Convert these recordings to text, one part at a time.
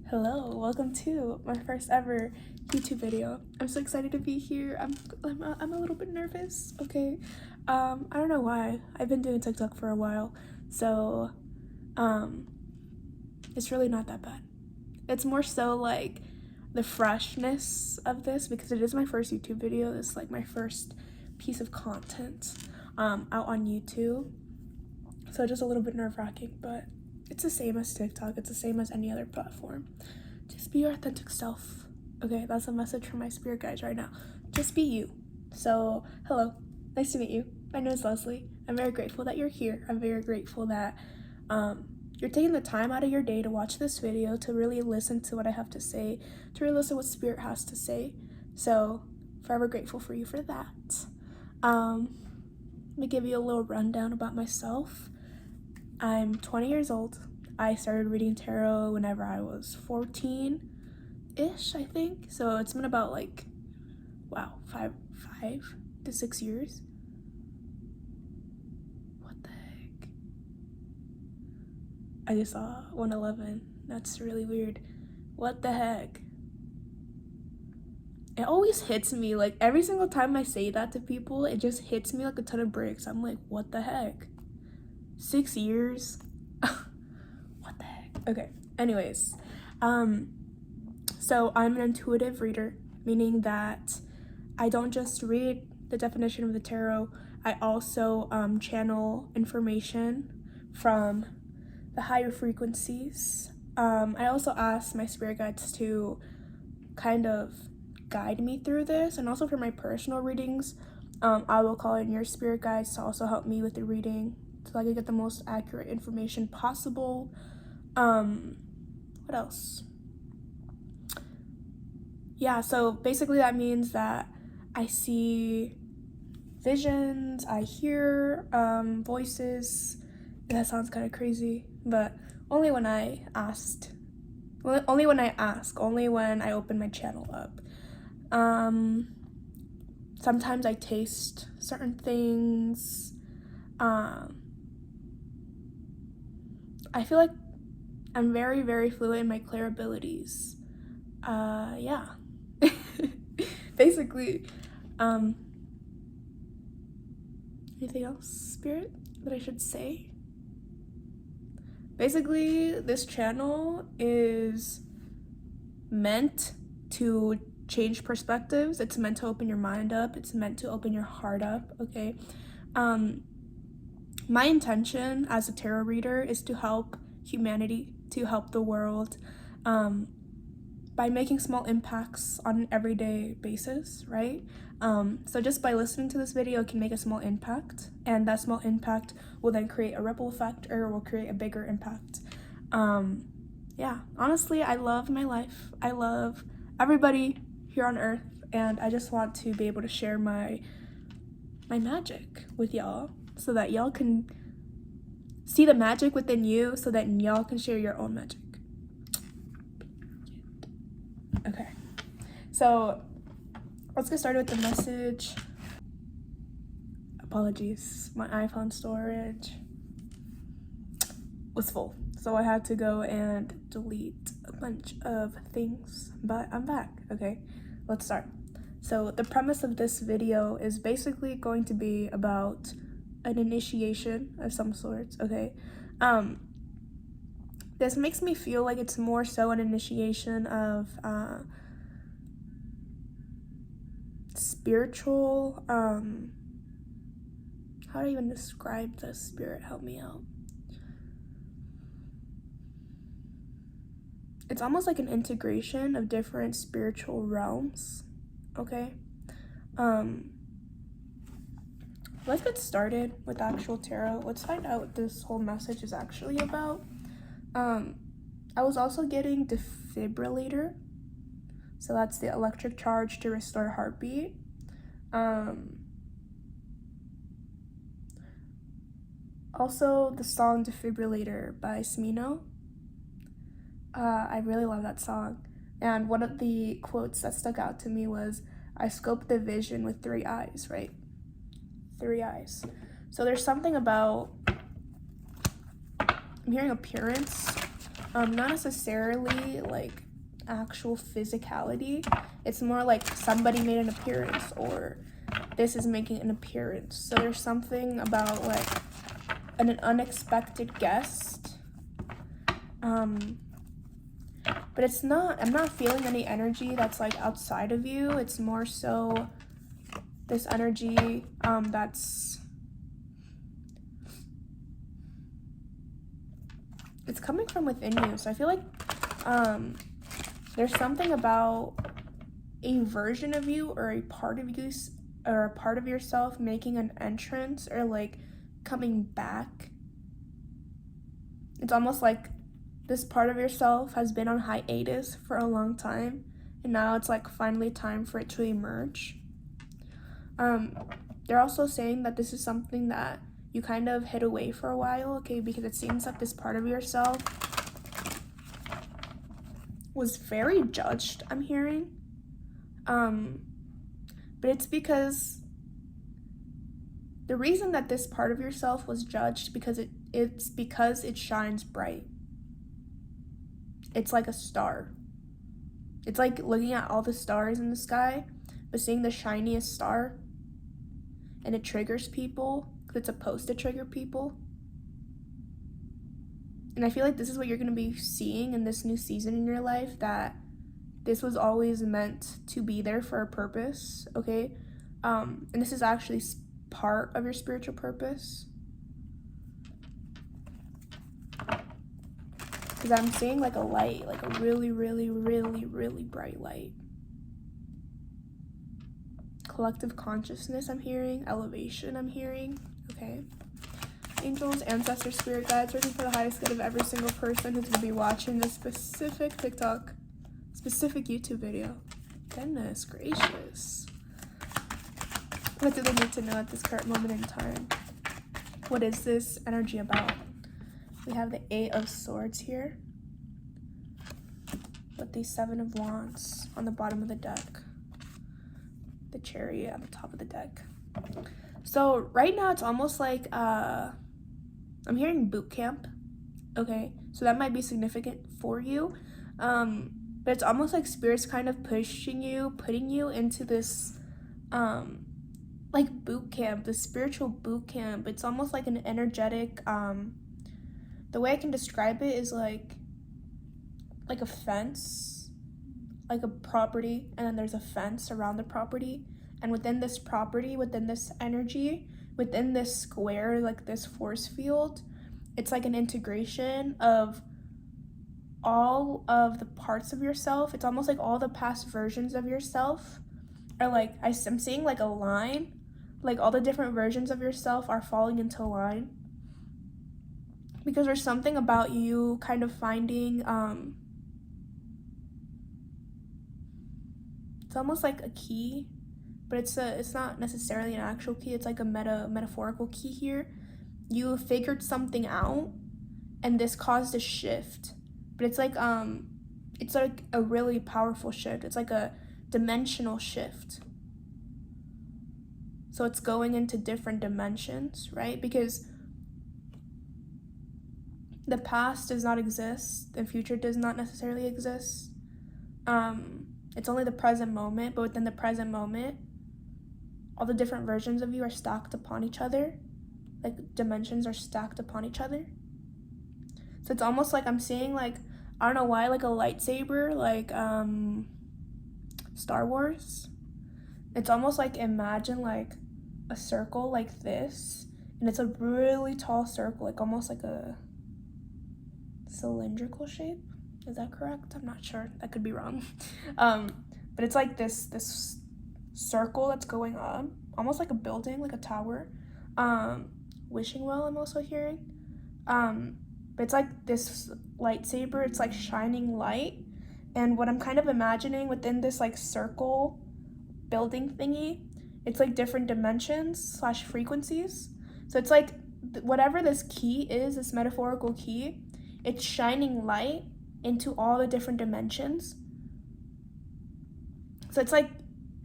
Hello, welcome to my first ever YouTube video. I'm so excited to be here. I'm a little bit nervous, okay? I don't know why. I've been doing TikTok for a while, so it's really not that bad. It's more so like the freshness of this, because it is my first YouTube video. It's like my first piece of content out on YouTube, so just a little bit nerve-wracking, but it's the same as TikTok. It's the same as any other platform. Just be your authentic self. Okay, that's a message from my spirit guides right now. Just be you. So, hello. Nice to meet you. My name is Leslie. I'm very grateful that you're here. I'm very grateful that you're taking the time out of your day to watch this video, to really listen to what I have to say, to really listen to what spirit has to say. So, forever grateful for you for that. Let me give you a little rundown about myself. I'm 20 years old. I started reading tarot whenever I was 14-ish, I think. So it's been about like, wow, 5 to 6 years. What the heck? I just saw 111. That's really weird. What the heck? It always hits me, like every single time I say that to people, it just hits me like a ton of bricks. I'm like, what the heck? 6 years? What the heck? Okay, anyways, so I'm an intuitive reader, meaning that I don't just read the definition of the tarot, I also channel information from the higher frequencies. I also ask my spirit guides to kind of guide me through this, and also for my personal readings, I will call in your spirit guides to also help me with the reading, so I can get the most accurate information possible. What else? Yeah, so basically that means that I see visions, I hear voices. That sounds kind of crazy, but only when I ask, only when I open my channel up. Sometimes I taste certain things. I feel like I'm very, very fluent in my clair abilities. Yeah. Basically, anything else, spirit, that I should say? Basically, this channel is meant to change perspectives. It's meant to open your mind up. It's meant to open your heart up, okay? My intention as a tarot reader is to help humanity, to help the world, by making small impacts on an everyday basis, right? So just by listening to this video, it can make a small impact, and that small impact will then create a ripple effect, or will create a bigger impact. Yeah, honestly, I love my life. I love everybody here on earth, and I just want to be able to share my magic with y'all, so that y'all can see the magic within you, so that y'all can share your own magic. Okay, so let's get started with the message. Apologies, my iPhone storage was full, so I had to go and delete a bunch of things, but I'm back. Okay, let's start. So the premise of this video is basically going to be about an initiation of some sorts, okay? This makes me feel like it's more so an initiation of spiritual, how do I even describe this, spirit? Help me out. It's almost like an integration of different spiritual realms, okay? Let's get started with actual tarot. Let's find out what this whole message is actually about. I was also getting defibrillator, so that's the electric charge to restore heartbeat. Also the song Defibrillator by Smino. I really love that song, and one of the quotes that stuck out to me was, I scope the vision with 3 eyes, right? 3 eyes. So there's something about, I'm hearing appearance, Not necessarily like actual physicality. It's more like somebody made an appearance, or this is making an appearance. So there's something about like an unexpected guest. But it's not, I'm not feeling any energy that's like outside of you. It's more so this energy that's, it's coming from within you. So I feel like there's something about a version of you or a part of you or a part of yourself making an entrance or like coming back. It's almost like this part of yourself has been on hiatus for a long time, and now it's like finally time for it to emerge. They're also saying that this is something that you kind of hid away for a while, okay, because it seems that this part of yourself was very judged, I'm hearing. But it's because the reason that this part of yourself was judged it's because it shines bright. It's like a star. It's like looking at all the stars in the sky, but seeing the shiniest star, and it triggers people because it's supposed to trigger people. And I feel like this is what you're going to be seeing in this new season in your life, that this was always meant to be there for a purpose, okay? And this is actually part of your spiritual purpose. Because I'm seeing like a light, like a really, really, really, really bright light. Collective consciousness, I'm hearing. Elevation, I'm hearing. Okay. Angels, ancestors, spirit guides, working for the highest good of every single person who's going to be watching this specific TikTok, specific YouTube video. Goodness gracious. What do they need to know at this current moment in time? What is this energy about? We have the 8 of Swords here, with the 7 of Wands on the bottom of the deck, the Chariot at the top of the deck. So right now it's almost like I'm hearing boot camp, okay? So that might be significant for you, but it's almost like Spirit's kind of pushing you, putting you into this like boot camp, the spiritual boot camp. It's almost like an energetic the way I can describe it is like a fence, like a property, and then there's a fence around the property, and within this property, within this energy, within this square, like this force field, it's like an integration of all of the parts of yourself. It's almost like all the past versions of yourself are like, I'm seeing like a line, like all the different versions of yourself are falling into line. Because there's something about you kind of finding, it's almost like a key, but it's not necessarily an actual key. It's like a metaphorical key here. You figured something out, and this caused a shift. But it's like a really powerful shift. It's like a dimensional shift. So it's going into different dimensions, right? Because the past does not exist. The future does not necessarily exist. It's only the present moment, but within the present moment, all the different versions of you are stacked upon each other. Like dimensions are stacked upon each other. So it's almost like I'm seeing like, I don't know why, like a lightsaber, like Star Wars. It's almost like, imagine like a circle like this, and it's a really tall circle, like almost like a cylindrical shape. Is that correct? I'm not sure. That could be wrong. But it's like this circle that's going up, almost like a building, like a tower. Wishing well, I'm also hearing. But it's like this lightsaber, it's like shining light. And what I'm kind of imagining within this like circle building thingy, it's like different dimensions / frequencies. So it's like whatever this key is, this metaphorical key, it's shining light into all the different dimensions. So it's like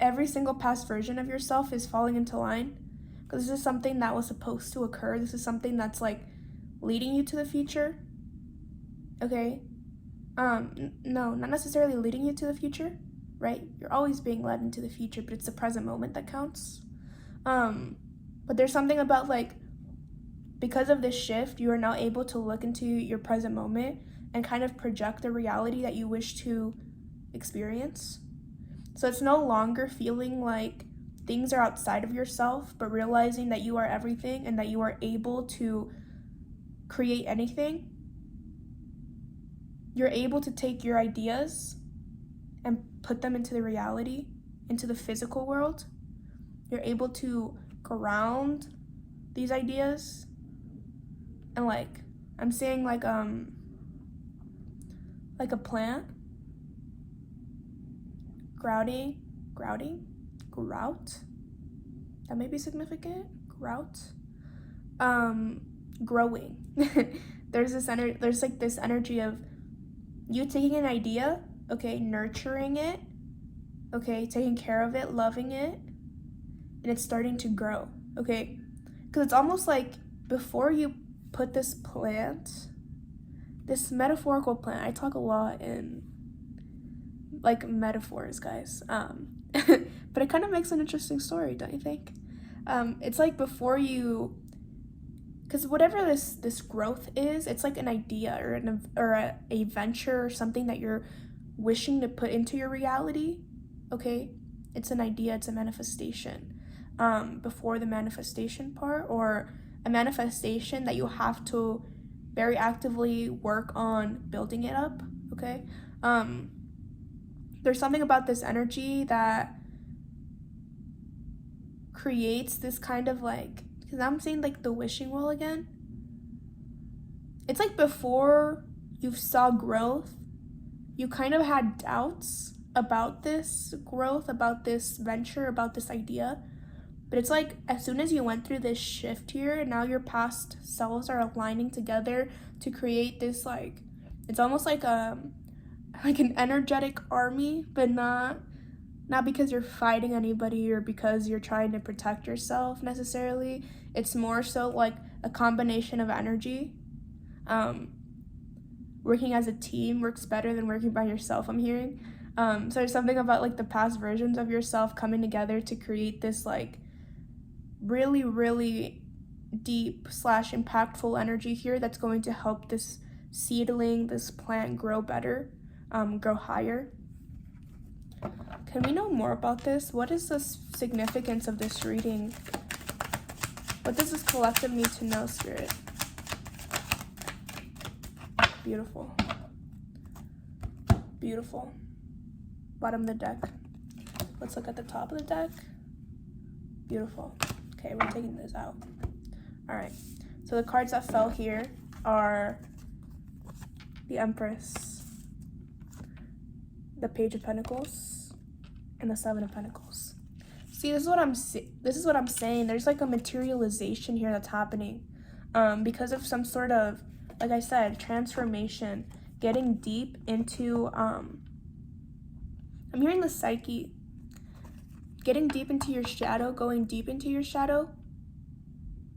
every single past version of yourself is falling into line, because this is something that was supposed to occur. This is something that's like leading you to the future, okay? No, not necessarily leading you to the future, right? You're always being led into the future, but it's the present moment that counts. But there's something about like, because of this shift, you are now able to look into your present moment and kind of project the reality that you wish to experience. So it's no longer feeling like things are outside of yourself, but realizing that you are everything and that you are able to create anything. You're able to take your ideas and put them into the reality, into the physical world. You're able to ground these ideas. And like, I'm seeing like a plant. Grout. That may be significant. Grout. Growing. There's like this energy of you taking an idea, okay, nurturing it, okay, taking care of it, loving it, and it's starting to grow, okay? Because it's almost like before you put this plant, this metaphorical plant, I talk a lot in like metaphors, guys, but it kind of makes an interesting story, don't you think? It's like before you, because whatever this growth is, it's like an idea or a venture or something that you're wishing to put into your reality, okay? It's an idea, it's a manifestation. Before the manifestation part, or a manifestation that you have to very actively work on building it up, okay? There's something about this energy that creates this kind of like, because I'm saying like the wishing well again. It's like before you saw growth, you kind of had doubts about this growth, about this venture, about this idea. But it's like as soon as you went through this shift here, and now your past selves are aligning together to create this like, it's almost like an energetic army, but not because you're fighting anybody or because you're trying to protect yourself necessarily. It's more so like a combination of energy. Working as a team works better than working by yourself, I'm hearing. So there's something about like the past versions of yourself coming together to create this like really, really deep / impactful energy here that's going to help this seedling, this plant grow better, grow higher. Can we know more about this? What is the significance of this reading? What does this collective need to know, Spirit? Beautiful. Beautiful. Bottom of the deck. Let's look at the top of the deck. Beautiful. Okay, we're taking this out. All right. So the cards that fell here are the Empress, the Page of Pentacles, and the Seven of Pentacles. See, this is what I'm saying. There's like a materialization here that's happening, because of some sort of, like I said, transformation, getting deep into. I'm hearing the psyche. Getting deep into your shadow, going deep into your shadow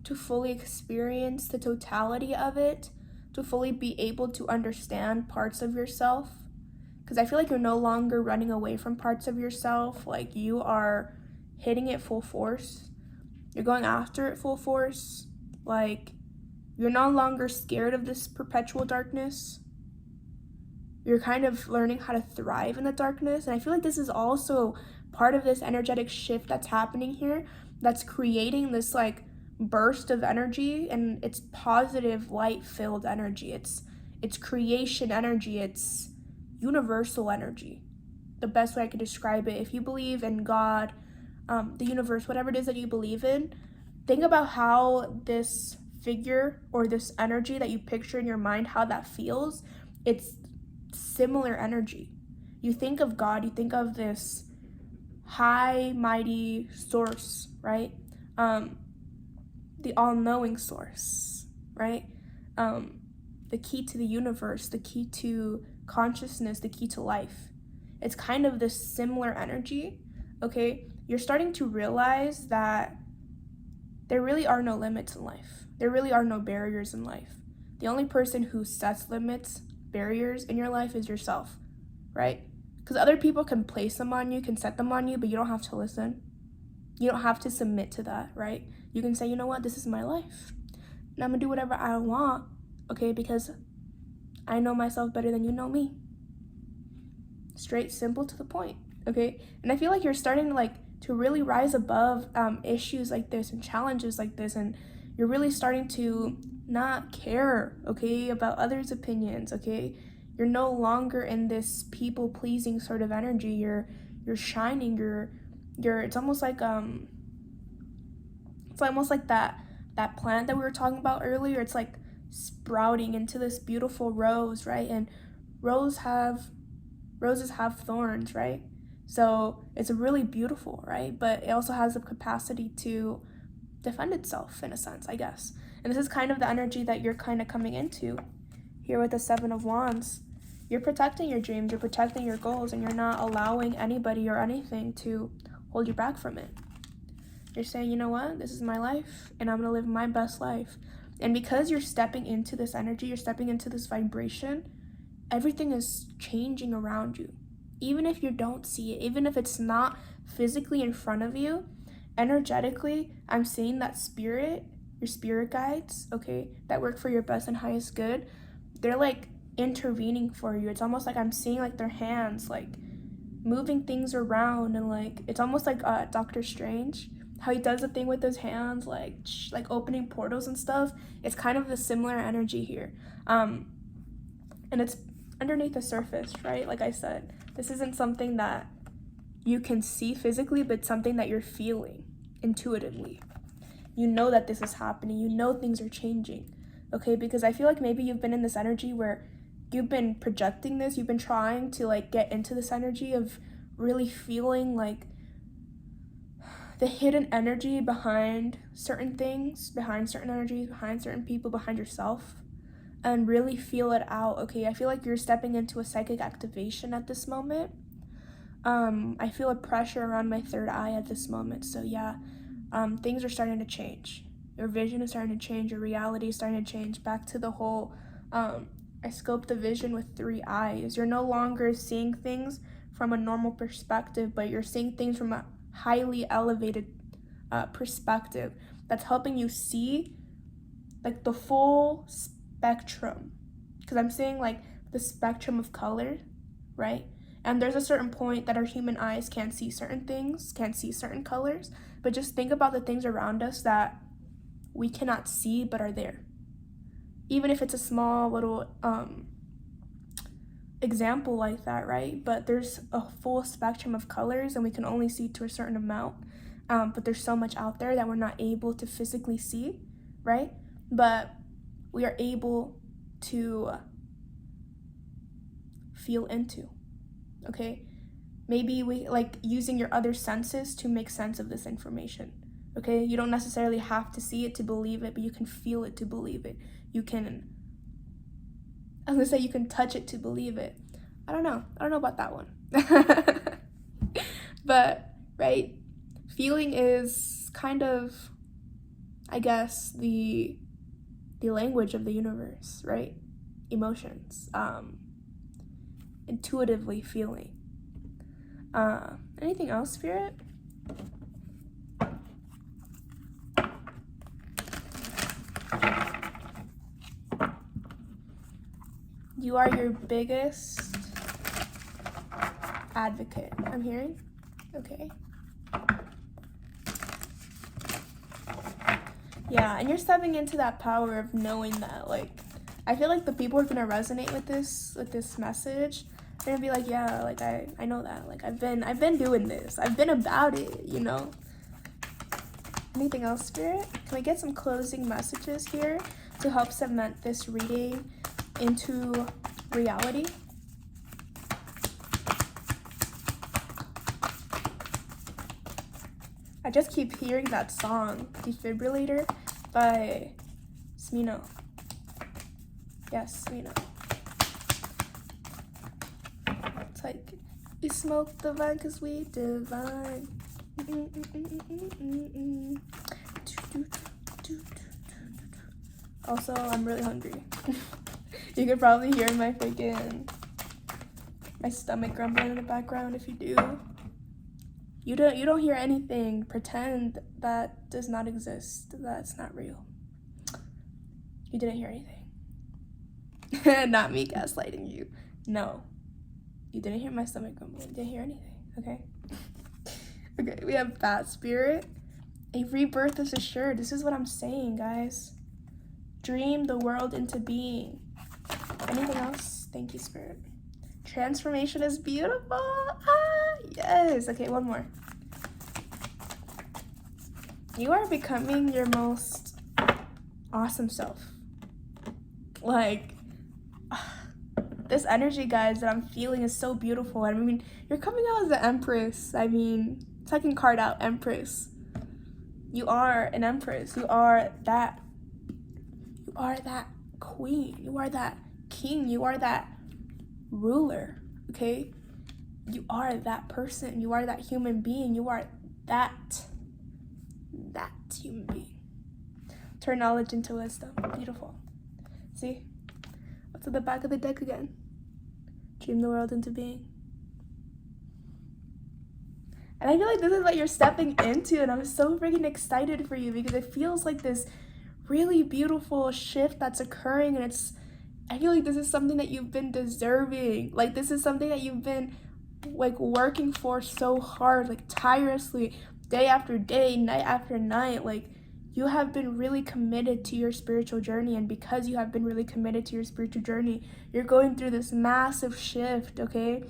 to fully experience the totality of it, to fully be able to understand parts of yourself. Because I feel like you're no longer running away from parts of yourself. Like you are hitting it full force. You're going after it full force. Like you're no longer scared of this perpetual darkness. You're kind of learning how to thrive in the darkness. And I feel like this is also part of this energetic shift that's happening here, that's creating this like burst of energy, and it's positive, light-filled energy. It's creation energy. It's universal energy. The best way I could describe it. If you believe in God, the universe, whatever it is that you believe in, think about how this figure or this energy that you picture in your mind, how that feels. It's similar energy. You think of God, you think of this high, mighty source, right? The all-knowing source, right? The key to the universe, the key to consciousness, the key to life. It's kind of this similar energy, okay? You're starting to realize that there really are no limits in life. There really are no barriers in life. The only person who sets limits barriers in your life is yourself, right? Because other people can place them on you, can set them on you, but you don't have to listen. You don't have to submit to that, right? You can say, you know what, this is my life, and I'm gonna do whatever I want, okay? Because I know myself better than you know me. Straight, simple, to the point, okay? And I feel like you're starting to really rise above issues like this and challenges like this, and you're really starting to not care, okay, about others' opinions, okay? You're no longer in this people-pleasing sort of energy. You're shining. You're it's almost like that plant that we were talking about earlier. It's like sprouting into this beautiful rose, right? And roses have thorns, right? So it's really beautiful, right? But it also has the capacity to defend itself in a sense, I guess. And this is kind of the energy that you're kind of coming into here with the Seven of Wands. You're protecting your dreams, you're protecting your goals, and you're not allowing anybody or anything to hold you back from it. You're saying, you know what, this is my life, and I'm gonna live my best life. And because you're stepping into this energy, you're stepping into this vibration, everything is changing around you. Even if you don't see it, even if it's not physically in front of you, energetically, I'm seeing that spirit, your spirit guides, okay, that work for your best and highest good, they're like intervening for you. It's almost like I'm seeing like their hands like moving things around, and like it's almost like Doctor Strange, how he does the thing with his hands, like opening portals and stuff. It's kind of a similar energy here, and it's underneath the surface, right? Like I said, this isn't something that you can see physically, but something that you're feeling intuitively. You know that this is happening. You know things are changing, okay? Because I feel like maybe you've been in this energy where you've been projecting this. You've been trying to like get into this energy of really feeling like the hidden energy behind certain things, behind certain energies, behind certain people, behind yourself, and really feel it out, okay? I feel like you're stepping into a psychic activation at this moment. I feel a pressure around my third eye at this moment. So yeah, things are starting to change. Your vision is starting to change. Your reality is starting to change. Back to the whole, I scope the vision with 3 eyes. You're no longer seeing things from a normal perspective, but you're seeing things from a highly elevated perspective that's helping you see like the full spectrum. Because I'm seeing like the spectrum of color, right? And there's a certain point that our human eyes can't see certain things, can't see certain colors, but just think about the things around us that we cannot see but are there. Even if it's a small little example like that, right? But there's a full spectrum of colors, and we can only see to a certain amount. But there's so much out there that we're not able to physically see, right? But we are able to feel into. Okay, maybe we like using your other senses to make sense of this information. Okay, you don't necessarily have to see it to believe it, but you can feel it to believe it. You can touch it to believe it. I don't know about that one. But right, feeling is kind of, I guess, the language of the universe, right? Emotions, intuitively feeling. Anything else, Spirit? You are your biggest advocate, I'm hearing. Okay. Yeah, and you're stepping into that power of knowing that, like, I feel like the people who are gonna resonate with this message, they're gonna be like, yeah, like I know that, like I've been doing this, I've been about it, you know. Anything else, Spirit? Can we get some closing messages here to help cement this reading into reality? I just keep hearing that song, Defibrillator, by Smino. Yes, Smino. It's like, we smoke the vine cause we divine. Also, I'm really hungry. You could probably hear my stomach grumbling in the background. If you do, you don't hear anything. Pretend that does not exist. That's not real. You didn't hear anything. Not me gaslighting you. No, you didn't hear my stomach grumbling. You didn't hear anything. Okay. Okay. We have Bat Spirit. A rebirth is assured. This is what I'm saying, guys. Dream the world into being. Anything else? Thank you, Spirit. Transformation is beautiful. Ah, yes. Okay, one more. You are becoming your most awesome self. Like, this energy, guys, that I'm feeling is so beautiful. I mean, you're coming out as the Empress. I mean, second card out, Empress. You are an Empress. You are that queen. You are that king. You are that ruler, okay? You are that person. You are that human being. You are that human being. Turn knowledge into wisdom. Beautiful. See? What's at the back of the deck again? Dream the world into being. And I feel like this is what you're stepping into, and I'm so freaking excited for you because it feels like this really beautiful shift that's occurring, and I feel like this is something that you've been deserving. Like, this is something that you've been like working for so hard, like tirelessly, day after day, night after night. Like, you have been really committed to your spiritual journey, and because you have been really committed to your spiritual journey, you're going through this massive shift, okay?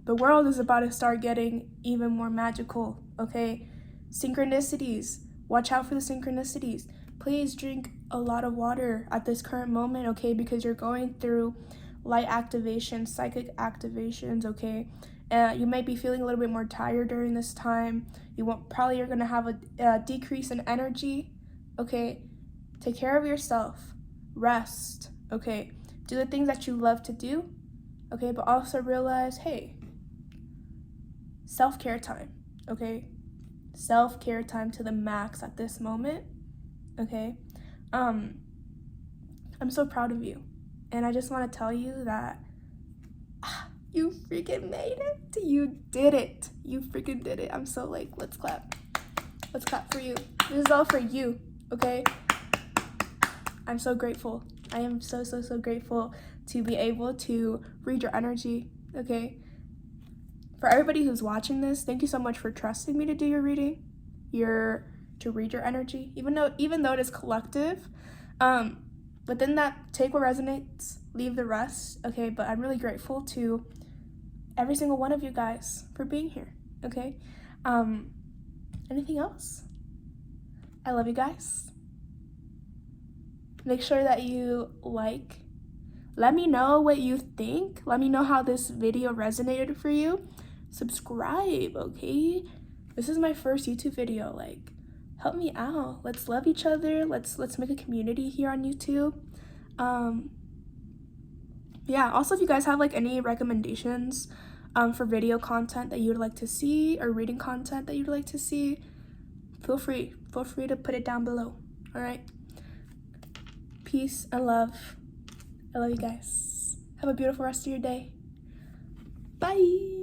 The world is about to start getting even more magical, okay? Synchronicities. Watch out for the synchronicities. Please drink a lot of water at this current moment, okay? Because you're going through light activations, psychic activations, okay? You might be feeling a little bit more tired during this time. You're going to have a decrease in energy, okay? Take care of yourself. Rest, okay? Do the things that you love to do, okay? But also realize, hey, self-care time, okay? Self-care time to the max at this moment, okay? I'm so proud of you, and I just want to tell you that you freaking made it. You did it. You freaking did it. I'm so like, let's clap. Let's clap for you. This is all for you, okay? I'm so grateful. I am so grateful to be able to read your energy, okay? For everybody who's watching this, thank you so much for trusting me to do your reading, to read your energy, even though it is collective. Within that, take what resonates, leave the rest, okay? But I'm really grateful to every single one of you guys for being here, okay? Anything else? I love you guys. Make sure that you like. Let me know what you think. Let me know how this video resonated for you. Subscribe, okay? This is my first YouTube video. Like, help me out. Let's love each other. Let's make a community here on YouTube. Yeah, also if you guys have like any recommendations for video content that you'd like to see, or reading content that you'd like to see, feel free to put it down below. All right, peace and love. I love you guys. Have a beautiful rest of your day. Bye.